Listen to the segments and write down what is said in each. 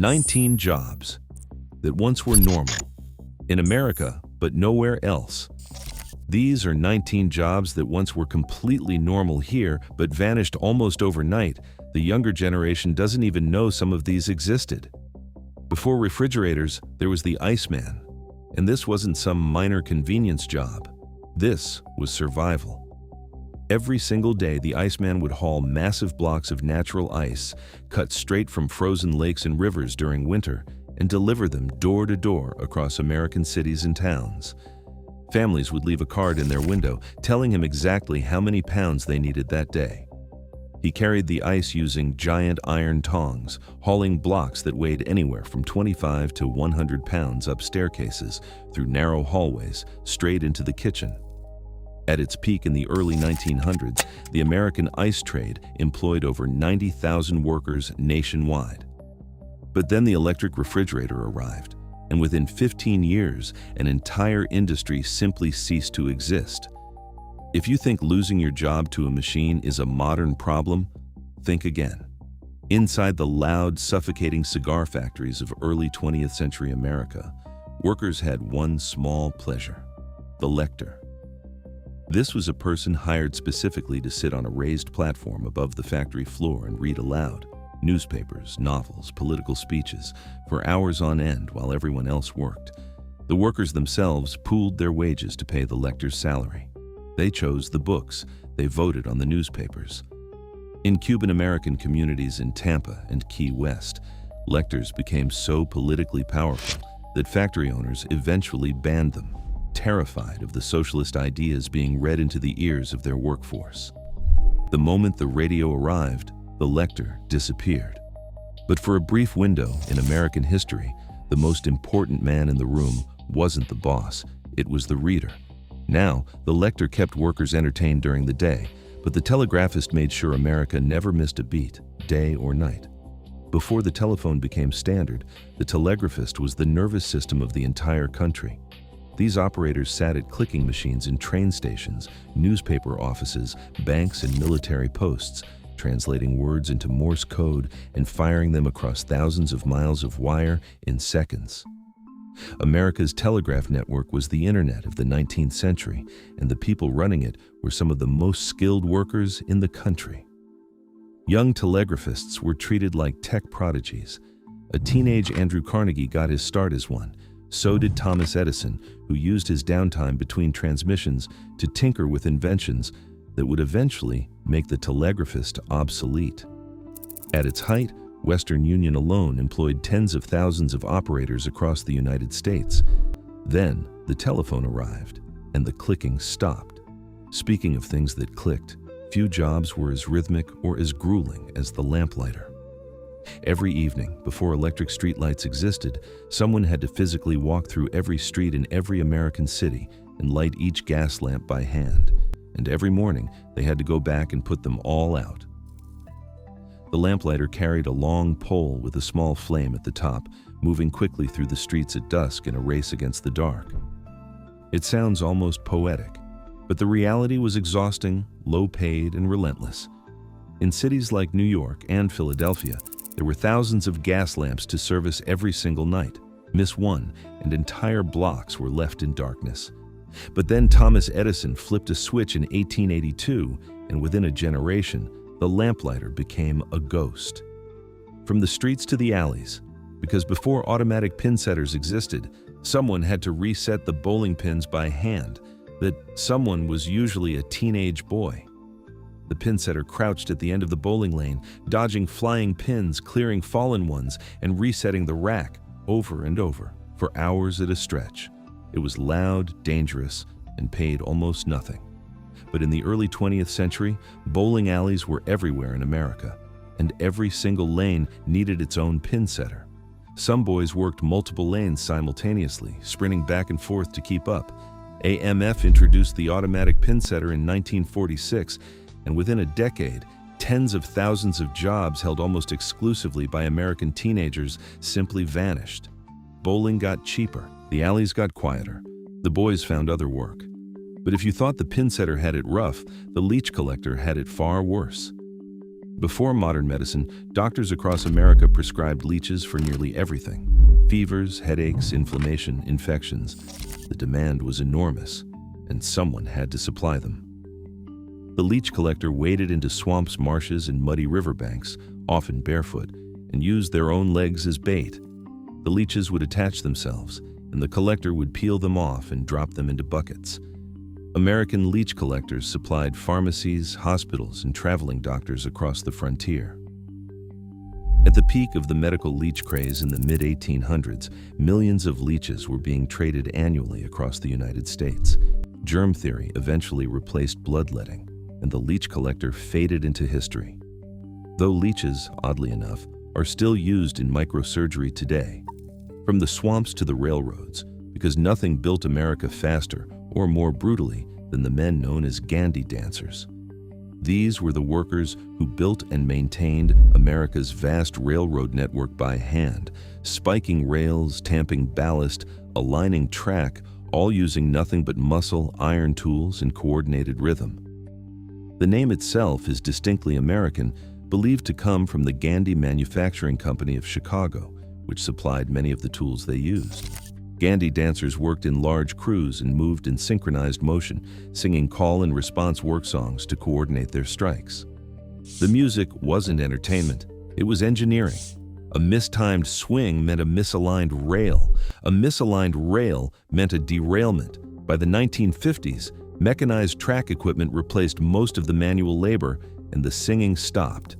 19 jobs that once were normal in America, but nowhere else. These are 19 jobs that once were completely normal here, but vanished almost overnight. The younger generation doesn't even know some of these existed. Before refrigerators, there was the Iceman, and this wasn't some minor convenience job. This was survival. Every single day, the Iceman would haul massive blocks of natural ice, cut straight from frozen lakes and rivers during winter, and deliver them door to door across American cities and towns. Families would leave a card in their window telling him exactly how many pounds they needed that day. He carried the ice using giant iron tongs, hauling blocks that weighed anywhere from 25 to 100 pounds up staircases, through narrow hallways, straight into the kitchen. At its peak in the early 1900s, the American ice trade employed over 90,000 workers nationwide. But then the electric refrigerator arrived, and within 15 years, an entire industry simply ceased to exist. If you think losing your job to a machine is a modern problem, think again. Inside the loud, suffocating cigar factories of early 20th century America, workers had one small pleasure: the lector. This was a person hired specifically to sit on a raised platform above the factory floor and read aloud newspapers, novels, political speeches, for hours on end while everyone else worked. The workers themselves pooled their wages to pay the lector's salary. They chose the books. They voted on the newspapers. In Cuban-American communities in Tampa and Key West, lectors became so politically powerful that factory owners eventually banned them, terrified of the socialist ideas being read into the ears of their workforce. The moment the radio arrived, the lector disappeared. But for a brief window in American history, the most important man in the room wasn't the boss, it was the reader. Now, the lector kept workers entertained during the day, but the telegraphist made sure America never missed a beat, day or night. Before the telephone became standard, the telegraphist was the nervous system of the entire country. These operators sat at clicking machines in train stations, newspaper offices, banks, and military posts, translating words into Morse code and firing them across thousands of miles of wire in seconds. America's telegraph network was the internet of the 19th century, and the people running it were some of the most skilled workers in the country. Young telegraphists were treated like tech prodigies. A teenage Andrew Carnegie got his start as one. So did Thomas Edison, who used his downtime between transmissions to tinker with inventions that would eventually make the telegraphist obsolete. At its height, Western Union alone employed tens of thousands of operators across the United States. Then, the telephone arrived, and the clicking stopped. Speaking of things that clicked, few jobs were as rhythmic or as grueling as the lamplighter. Every evening, before electric streetlights existed, someone had to physically walk through every street in every American city and light each gas lamp by hand. And every morning, they had to go back and put them all out. The lamplighter carried a long pole with a small flame at the top, moving quickly through the streets at dusk in a race against the dark. It sounds almost poetic, but the reality was exhausting, low-paid, and relentless. In cities like New York and Philadelphia, there were thousands of gas lamps to service every single night. Miss one, and entire blocks were left in darkness. But then Thomas Edison flipped a switch in 1882, and within a generation, the lamplighter became a ghost. From the streets to the alleys, because before automatic pin setters existed, someone had to reset the bowling pins by hand. That someone was usually a teenage boy. The pin setter crouched at the end of the bowling lane, dodging flying pins, clearing fallen ones, and resetting the rack over and over for hours at a stretch. It was loud, dangerous, and paid almost nothing. But in the early 20th century, bowling alleys were everywhere in America, and every single lane needed its own pin setter. Some boys worked multiple lanes simultaneously, sprinting back and forth to keep up. AMF introduced the automatic pin setter in 1946, and within a decade, tens of thousands of jobs held almost exclusively by American teenagers simply vanished. Bowling got cheaper, the alleys got quieter, the boys found other work. But if you thought the pin setter had it rough, the leech collector had it far worse. Before modern medicine, doctors across America prescribed leeches for nearly everything. Fevers, headaches, inflammation, infections. The demand was enormous, and someone had to supply them. The leech collector waded into swamps, marshes, and muddy riverbanks, often barefoot, and used their own legs as bait. The leeches would attach themselves, and the collector would peel them off and drop them into buckets. American leech collectors supplied pharmacies, hospitals, and traveling doctors across the frontier. At the peak of the medical leech craze in the mid-1800s, millions of leeches were being traded annually across the United States. Germ theory eventually replaced bloodletting, and the leech collector faded into history. Though leeches, oddly enough, are still used in microsurgery today. From the swamps to the railroads, because nothing built America faster or more brutally than the men known as Gandhi dancers. These were the workers who built and maintained America's vast railroad network by hand, spiking rails, tamping ballast, aligning track, all using nothing but muscle, iron tools, and coordinated rhythm. The name itself is distinctly American, believed to come from the Gandhi Manufacturing Company of Chicago, which supplied many of the tools they used. Gandhi dancers worked in large crews and moved in synchronized motion, singing call and response work songs to coordinate their strikes. The music wasn't entertainment, it was engineering. A mistimed swing meant a misaligned rail. A misaligned rail meant a derailment. By the 1950s, mechanized track equipment replaced most of the manual labor, and the singing stopped.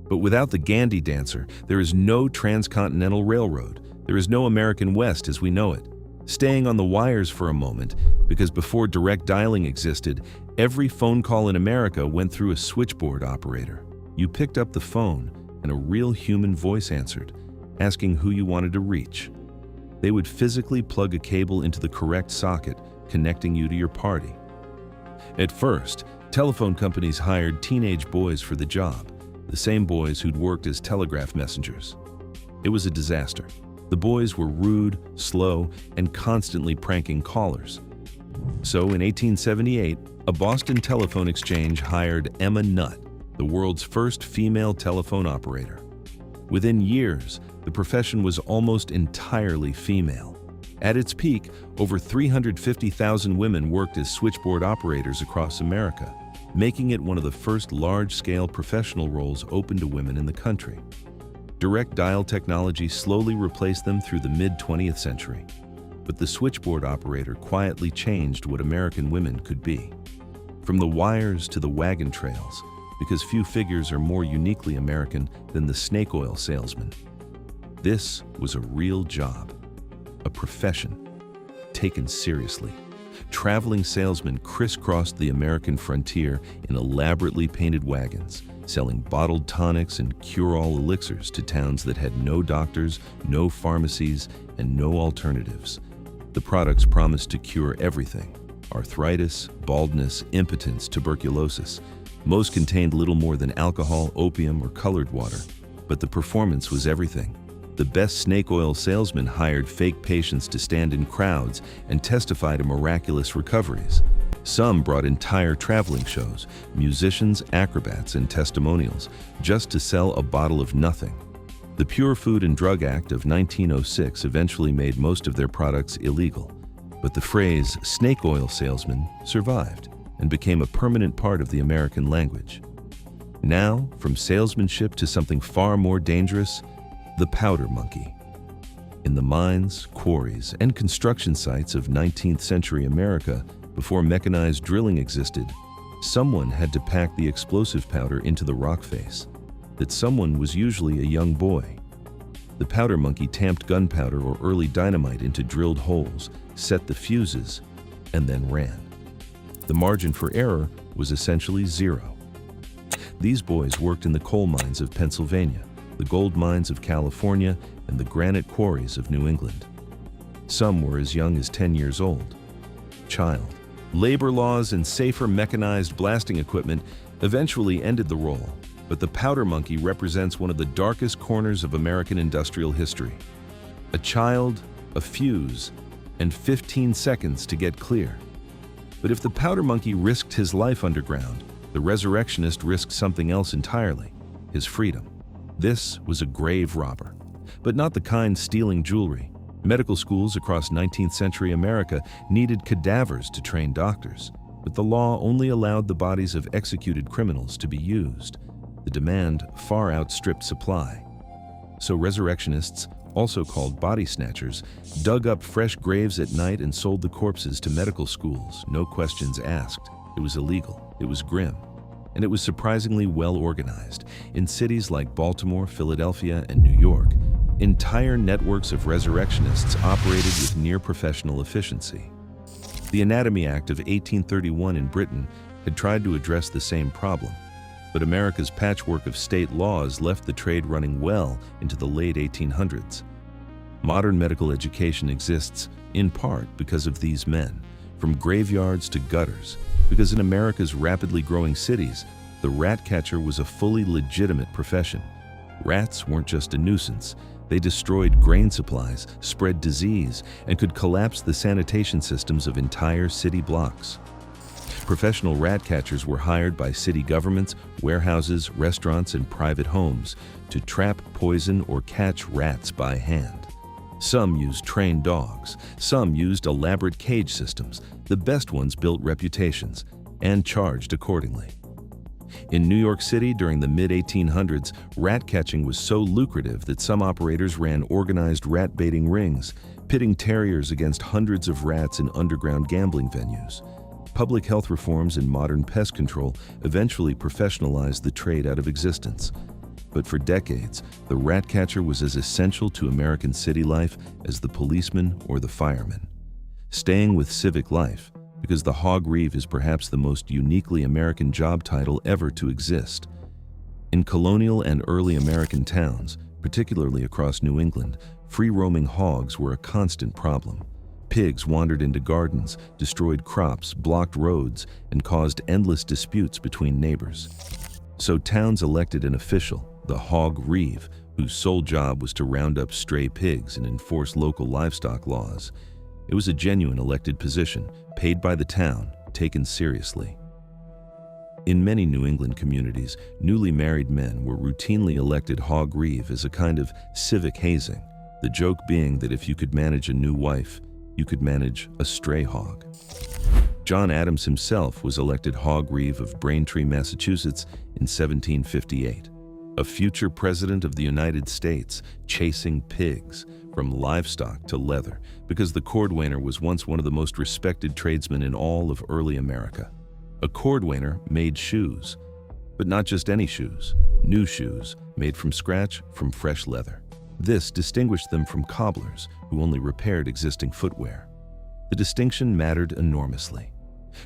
But without the Gandhi dancer, there is no transcontinental railroad. There is no American West as we know it. Staying on the wires for a moment, because before direct dialing existed, every phone call in America went through a switchboard operator. You picked up the phone, and a real human voice answered, asking who you wanted to reach. They would physically plug a cable into the correct socket, connecting you to your party. At first, telephone companies hired teenage boys for the job, the same boys who'd worked as telegraph messengers. It was a disaster. The boys were rude, slow, and constantly pranking callers. So in 1878, a Boston telephone exchange hired Emma Nutt, the world's first female telephone operator. Within years, the profession was almost entirely female. At its peak, over 350,000 women worked as switchboard operators across America, making it one of the first large-scale professional roles open to women in the country. Direct dial technology slowly replaced them through the mid-20th century, but the switchboard operator quietly changed what American women could be. From the wires to the wagon trails, because few figures are more uniquely American than the snake oil salesman. This was a real job, a profession, taken seriously. Traveling salesmen crisscrossed the American frontier in elaborately painted wagons, selling bottled tonics and cure-all elixirs to towns that had no doctors, no pharmacies, and no alternatives. The products promised to cure everything: arthritis, baldness, impotence, tuberculosis. Most contained little more than alcohol, opium, or colored water, but the performance was everything. The best snake oil salesmen hired fake patients to stand in crowds and testify to miraculous recoveries. Some brought entire traveling shows, musicians, acrobats, and testimonials, just to sell a bottle of nothing. The Pure Food and Drug Act of 1906 eventually made most of their products illegal, but the phrase snake oil salesman survived and became a permanent part of the American language. Now, from salesmanship to something far more dangerous, the powder monkey. In the mines, quarries, and construction sites of 19th century America, before mechanized drilling existed, someone had to pack the explosive powder into the rock face. That someone was usually a young boy. The powder monkey tamped gunpowder or early dynamite into drilled holes, set the fuses, and then ran. The margin for error was essentially zero. These boys worked in the coal mines of Pennsylvania, the gold mines of California, and the granite quarries of New England. Some were as young as 10 years old. Child. Labor laws and safer mechanized blasting equipment eventually ended the role, but the powder monkey represents one of the darkest corners of American industrial history. A child, a fuse, and 15 seconds to get clear. But if the powder monkey risked his life underground, the resurrectionist risked something else entirely: his freedom. This was a grave robber, but not the kind stealing jewelry. Medical schools across 19th century America needed cadavers to train doctors, but the law only allowed the bodies of executed criminals to be used. The demand far outstripped supply. So resurrectionists, also called body snatchers, dug up fresh graves at night and sold the corpses to medical schools, no questions asked. It was illegal, it was grim, and it was surprisingly well organized. In cities like Baltimore, Philadelphia, and New York, entire networks of resurrectionists operated with near-professional efficiency. The Anatomy Act of 1831 in Britain had tried to address the same problem, but America's patchwork of state laws left the trade running well into the late 1800s. Modern medical education exists, in part, because of these men, from graveyards to gutters, because in America's rapidly growing cities, the rat catcher was a fully legitimate profession. Rats weren't just a nuisance. They destroyed grain supplies, spread disease, and could collapse the sanitation systems of entire city blocks. Professional rat catchers were hired by city governments, warehouses, restaurants, and private homes to trap, poison, or catch rats by hand. Some used trained dogs, some used elaborate cage systems. The best ones built reputations and charged accordingly. In New York City during the mid-1800s, rat catching was so lucrative that some operators ran organized rat baiting rings, pitting terriers against hundreds of rats in underground gambling venues. Public health reforms and modern pest control eventually professionalized the trade out of existence. But for decades, the rat catcher was as essential to American city life as the policeman or the fireman. Staying with civic life, because the hog reeve is perhaps the most uniquely American job title ever to exist. In colonial and early American towns, particularly across New England, free-roaming hogs were a constant problem. Pigs wandered into gardens, destroyed crops, blocked roads, and caused endless disputes between neighbors. So towns elected an official, the hog reeve, whose sole job was to round up stray pigs and enforce local livestock laws. It was a genuine elected position, paid by the town, taken seriously. In many New England communities, newly married men were routinely elected hog reeve as a kind of civic hazing, the joke being that if you could manage a new wife, you could manage a stray hog. John Adams himself was elected hog reeve of Braintree, Massachusetts in 1758. A future president of the United States, chasing pigs, from livestock to leather, because the cordwainer was once one of the most respected tradesmen in all of early America. A cordwainer made shoes, but not just any shoes, new shoes made from scratch from fresh leather. This distinguished them from cobblers, who only repaired existing footwear. The distinction mattered enormously.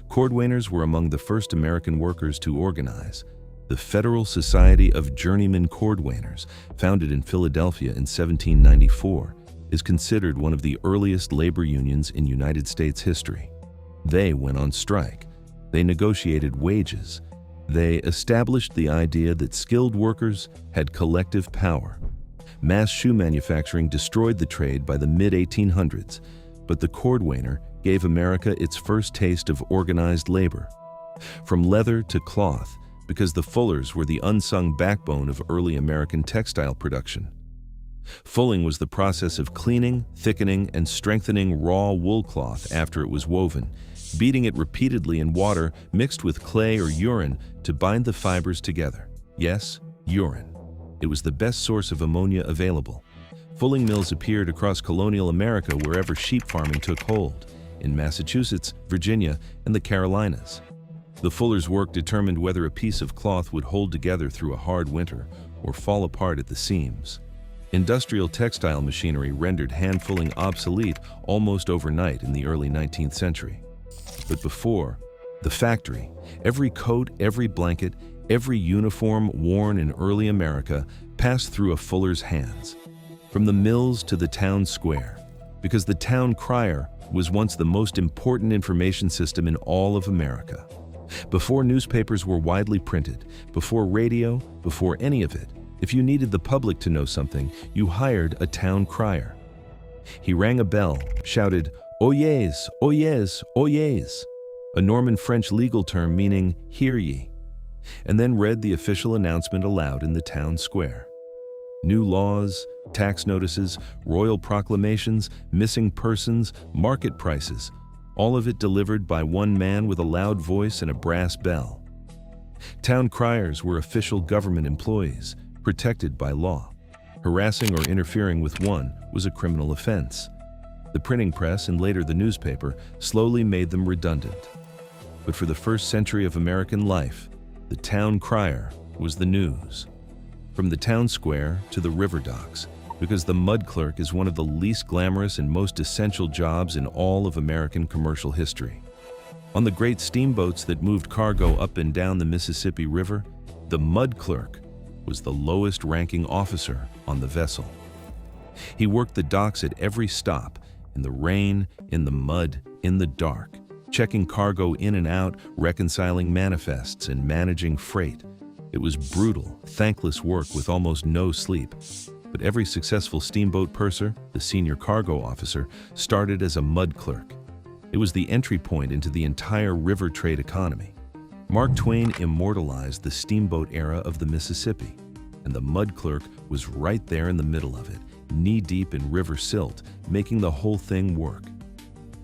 Cordwainers were among the first American workers to organize. The Federal Society of Journeymen Cordwainers, founded in Philadelphia in 1794, is considered one of the earliest labor unions in United States history. They went on strike. They negotiated wages. They established the idea that skilled workers had collective power. Mass shoe manufacturing destroyed the trade by the mid-1800s, but the cordwainer gave America its first taste of organized labor. From leather to cloth, because the fullers were the unsung backbone of early American textile production. Fulling was the process of cleaning, thickening, and strengthening raw wool cloth after it was woven, beating it repeatedly in water mixed with clay or urine to bind the fibers together. Yes, urine. It was the best source of ammonia available. Fulling mills appeared across colonial America wherever sheep farming took hold, in Massachusetts, Virginia, and the Carolinas. The fuller's work determined whether a piece of cloth would hold together through a hard winter or fall apart at the seams. Industrial textile machinery rendered hand-fulling obsolete almost overnight in the early 19th century. But before, the factory, every coat, every blanket, every uniform worn in early America passed through a fuller's hands, from the mills to the town square, because the town crier was once the most important information system in all of America. Before newspapers were widely printed, before radio, before any of it, if you needed the public to know something, you hired a town crier. He rang a bell, shouted, "Oyez, oyez, oyez," a Norman French legal term meaning, "Hear ye." and then read the official announcement aloud in the town square. New laws, tax notices, royal proclamations, missing persons, market prices, all of it delivered by one man with a loud voice and a brass bell. Town criers were official government employees, protected by law. Harassing or interfering with one was a criminal offense. The printing press and later the newspaper slowly made them redundant. But for the first century of American life, the town crier was the news. From the town square to the river docks, because the mud clerk is one of the least glamorous and most essential jobs in all of American commercial history. On the great steamboats that moved cargo up and down the Mississippi River, the mud clerk was the lowest ranking officer on the vessel. He worked the docks at every stop, in the rain, in the mud, in the dark, checking cargo in and out, reconciling manifests, and managing freight. It was brutal, thankless work with almost no sleep. But every successful steamboat purser, the senior cargo officer, started as a mud clerk. It was the entry point into the entire river trade economy. Mark Twain immortalized the steamboat era of the Mississippi, and the mud clerk was right there in the middle of it, knee-deep in river silt, making the whole thing work.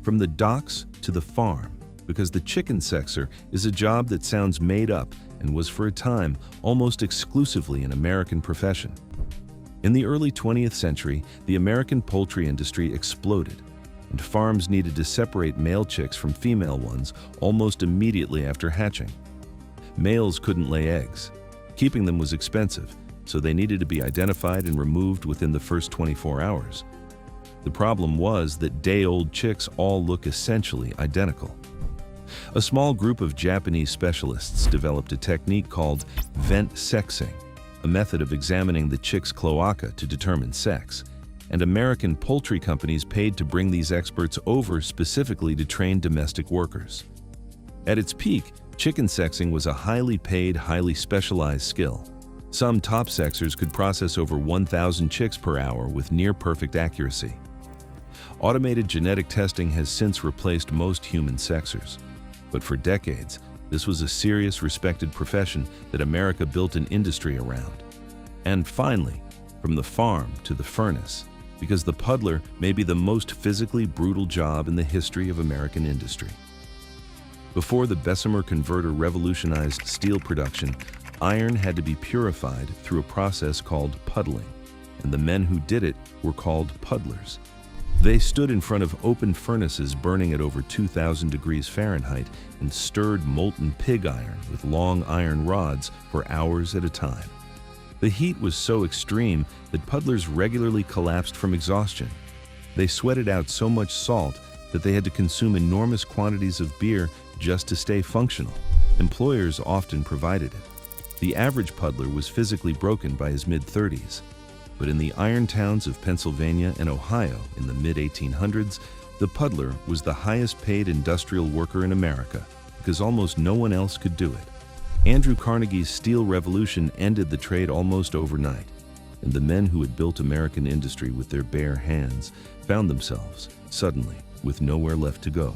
From the docks to the farm, because the chicken sexer is a job that sounds made up and was for a time almost exclusively an American profession. In the early 20th century, the American poultry industry exploded, and farms needed to separate male chicks from female ones almost immediately after hatching. Males couldn't lay eggs. Keeping them was expensive, so they needed to be identified and removed within the first 24 hours. The problem was that day-old chicks all look essentially identical. A small group of Japanese specialists developed a technique called vent sexing, a method of examining the chick's cloaca to determine sex, and American poultry companies paid to bring these experts over specifically to train domestic workers. At its peak, chicken sexing was a highly paid, highly specialized skill. Some top sexers could process over 1,000 chicks per hour with near-perfect accuracy. Automated genetic testing has since replaced most human sexers, but for decades, this was a serious, respected profession that America built an industry around. And finally, from the farm to the furnace, because the puddler may be the most physically brutal job in the history of American industry. Before the Bessemer converter revolutionized steel production, iron had to be purified through a process called puddling, and the men who did it were called puddlers. They stood in front of open furnaces burning at over 2,000 degrees Fahrenheit and stirred molten pig iron with long iron rods for hours at a time. The heat was so extreme that puddlers regularly collapsed from exhaustion. They sweated out so much salt that they had to consume enormous quantities of beer just to stay functional. Employers often provided it. The average puddler was physically broken by his mid-30s. But in the iron towns of Pennsylvania and Ohio in the mid-1800s, the puddler was the highest-paid industrial worker in America because almost no one else could do it. Andrew Carnegie's steel revolution ended the trade almost overnight, and the men who had built American industry with their bare hands found themselves, suddenly, with nowhere left to go.